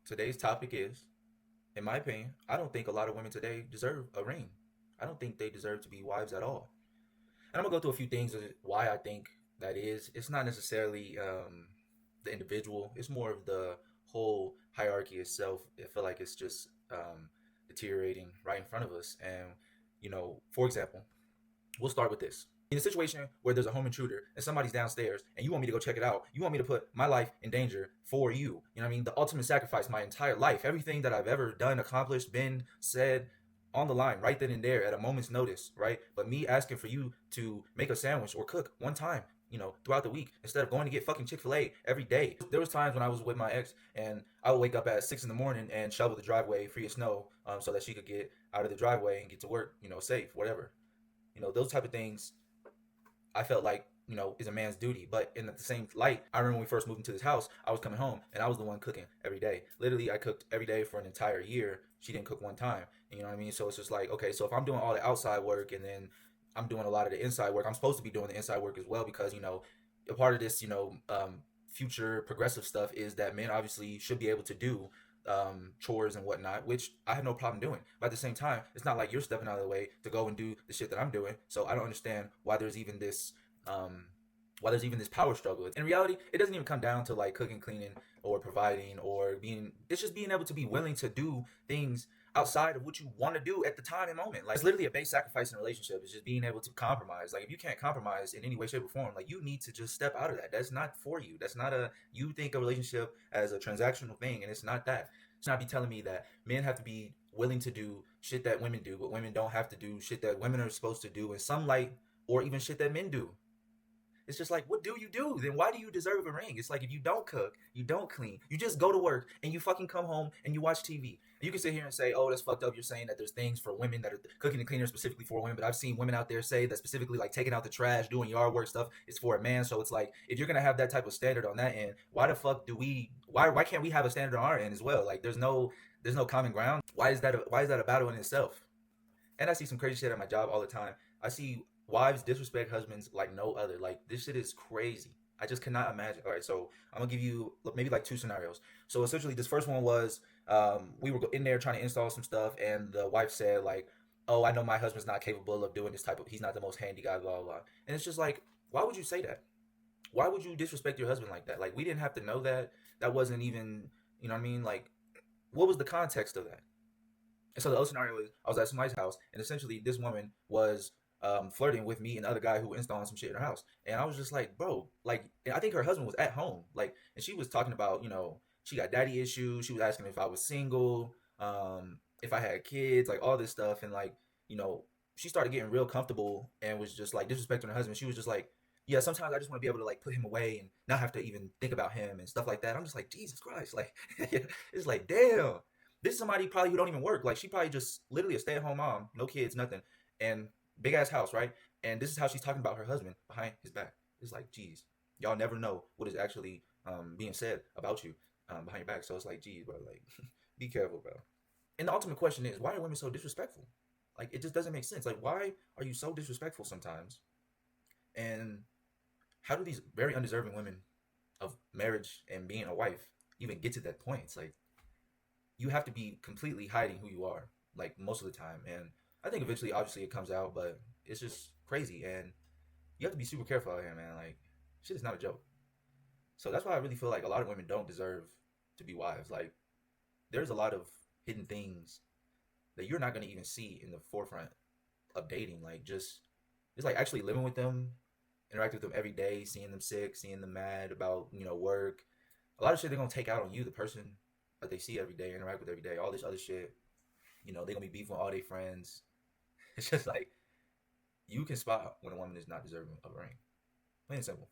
Today's topic is, in my opinion, I don't think a lot of women today deserve a ring. I don't think they deserve to be wives at all. And I'm gonna go through a few things of why I think that is. It's not necessarily the individual. It's more of the whole hierarchy itself. I feel like it's just deteriorating right in front of us. And for example, we'll start with this. In a situation where there's a home intruder and somebody's downstairs and you want me to go check it out, you want me to put my life in danger for you. You know what I mean? The ultimate sacrifice, my entire life, everything that I've ever done, accomplished, been, said, on the line, right then and there, at a moment's notice, right? But me asking for you to make a sandwich or cook one time, throughout the week instead of going to get fucking Chick-fil-A every day. There was times when I was with my ex and I would wake up at 6 in the morning and shovel the driveway free of snow, so that she could get out of the driveway and get to work, safe, whatever. Those type of things I felt like, is a man's duty. But in the same light, I remember when we first moved into this house, I was coming home and I was the one cooking every day. Literally, I cooked every day for an entire year. She didn't cook one time. You know what I mean? So it's just like, okay, so if I'm doing all the outside work and then I'm doing a lot of the inside work, I'm supposed to be doing the inside work as well because, a part of this, future progressive stuff is that men obviously should be able to do chores and whatnot, which I have no problem doing. But at the same time, it's not like you're stepping out of the way to go and do the shit that I'm doing. So I don't understand um, why there's even this power struggle. In reality, it doesn't even come down to like cooking, cleaning, or providing, or being. It's just being able to be willing to do things outside of what you want to do at the time and moment. Like it's literally a base sacrifice in a relationship. It's just being able to compromise. Like if you can't compromise in any way, shape, or form, like you need to just step out of that. That's not for you. That's not a you think a relationship as a transactional thing, and it's not that. It's not be telling me that men have to be willing to do shit that women do, but women don't have to do shit that women are supposed to do in some light, or even shit that men do. It's just like, what do you do? Then why do you deserve a ring? It's like if you don't cook, you don't clean, you just go to work and you fucking come home and you watch TV. You can sit here and say, oh, that's fucked up. You're saying that there's things for women that are cooking and cleaning specifically for women. But I've seen women out there say that specifically like taking out the trash, doing yard work stuff is for a man. So it's like, if you're going to have that type of standard on that end, why the fuck why can't we have a standard on our end as well? Like there's no common ground. Why is that a battle in itself? And I see some crazy shit at my job all the time. I see wives disrespect husbands like no other. Like this shit is crazy. I just cannot imagine. All right, so I'm gonna give you maybe like two scenarios. So essentially, this first one was we were in there trying to install some stuff, and the wife said like, "Oh, I know my husband's not capable of doing this type of. He's not the most handy guy, blah blah blah." And it's just like, why would you say that? Why would you disrespect your husband like that? Like we didn't have to know that. That wasn't even, you know what I mean? Like, what was the context of that? And so the other scenario is I was at somebody's house, and essentially this woman was flirting with me and the other guy who was installing some shit in her house. And I was just like, bro, like, and I think her husband was at home, like, and she was talking about, she got daddy issues. She was asking if I was single, if I had kids, like all this stuff, and like, you know, she started getting real comfortable and was just like disrespecting her husband. She was just like, yeah, sometimes I just want to be able to like put him away and not have to even think about him and stuff like that. I'm just like, Jesus Christ, like, it's like, damn, this is somebody probably who don't even work. Like she probably just literally a stay at home mom, no kids, nothing, and big ass house, right? And this is how she's talking about her husband behind his back. It's like, geez, y'all never know what is actually being said about you behind your back. So it's like, geez, bro, like, be careful, bro. And the ultimate question is, why are women so disrespectful? Like, it just doesn't make sense. Like, why are you so disrespectful sometimes? And how do these very undeserving women of marriage and being a wife even get to that point? It's like you have to be completely hiding who you are, like most of the time. And I think eventually, obviously, it comes out, but it's just crazy. And you have to be super careful out here, man. Like, shit is not a joke. So that's why I really feel like a lot of women don't deserve to be wives. Like, there's a lot of hidden things that you're not going to even see in the forefront of dating. Like, just like actually living with them, interacting with them every day, seeing them sick, seeing them mad about, work. A lot of shit they're going to take out on you, the person that they see every day, interact with every day, all this other shit. They're going to be beefing with all their friends. It's just like, you can spot when a woman is not deserving of a ring. Plain and simple.